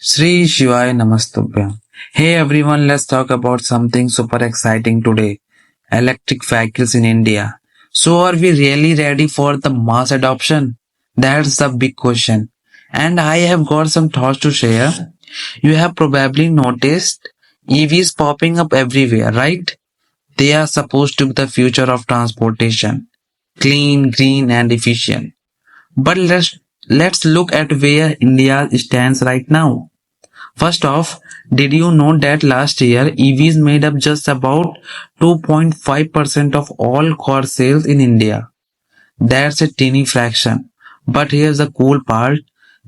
Sri Shivaya Namastubhya. Hey everyone, let's talk about something super exciting today. Electric vehicles in India. So are we really ready for the mass adoption? That's the big question. And I have got some thoughts to share. You have probably noticed EVs popping up everywhere, right? They are supposed to be the future of transportation. Clean, green and efficient. But let's look at where India stands right now. First off, did you know that last year EVs made up just about 2.5% of all car sales in India? That's a teeny fraction. But here's the cool part.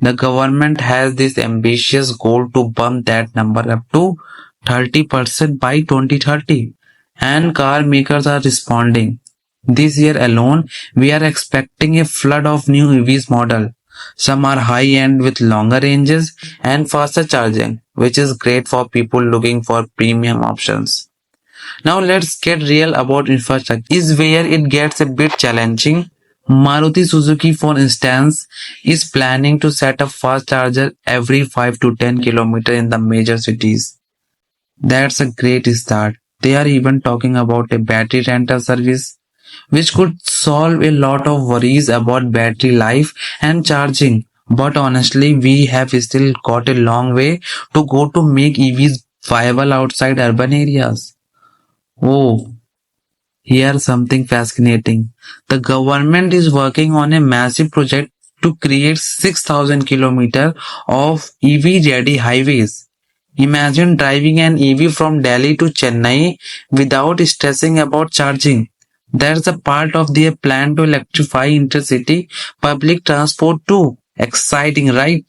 The government has this ambitious goal to bump that number up to 30% by 2030. And car makers are responding. This year alone, we are expecting a flood of new EVs model. Some are high-end with longer ranges and faster charging, which is great for people looking for premium options. Now let's get real about infrastructure. Is where it gets a bit challenging. Maruti Suzuki, for instance, is planning to set up fast charger every 5 to 10 kilometers in the major cities. That's a great start. They are even talking about a battery rental service, which could solve a lot of worries about battery life and charging. But honestly, we have still got a long way to go to make EVs viable outside urban areas. Oh, here's something fascinating. The government is working on a massive project to create 6,000 kilometers of EV ready highways. Imagine driving an EV from Delhi to Chennai without stressing about charging. That's a part of their plan to electrify intercity public transport too. Exciting, right?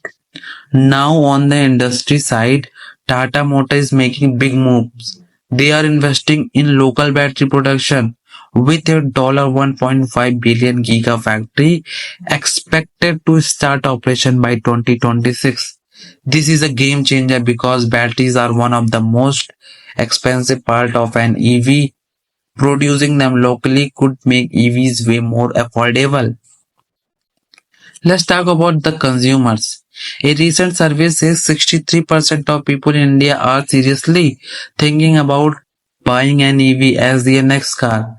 Now on the industry side, Tata Motor is making big moves. They are investing in local battery production with a $1.5 billion gigafactory expected to start operation by 2026. This is a game changer because batteries are one of the most expensive part of an EV. Producing them locally could make EVs way more affordable. Let's talk about the consumers. A recent survey says 63% of people in India are seriously thinking about buying an EV as their next car.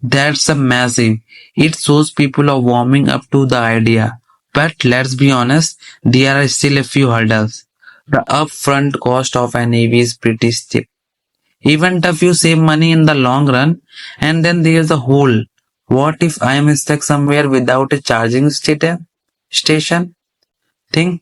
That's a massive. It shows people are warming up to the idea. But let's be honest, there are still a few hurdles. The upfront cost of an EV is pretty steep. Even if you save money in the long run, and then there's the whole what if I am stuck somewhere without a charging station thing?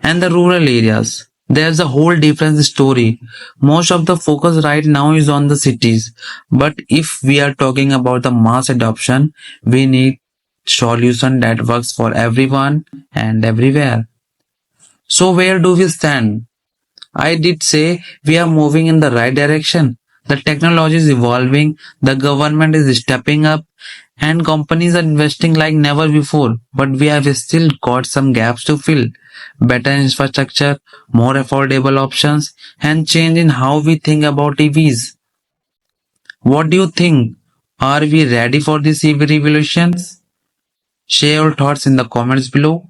And the rural areas. There's a whole different story. Most of the focus right now is on the cities. But if we are talking about the mass adoption, we need solution that works for everyone and everywhere. So where do we stand? I did say we are moving in the right direction. The technology is evolving, the government is stepping up, and companies are investing like never before. But we have still got some gaps to fill. Better infrastructure, more affordable options, and change in how we think about EVs. What do you think? Are we ready for this EV revolutions? Share your thoughts in the comments below.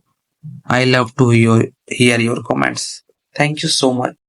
I love to hear your comments. Thank you so much.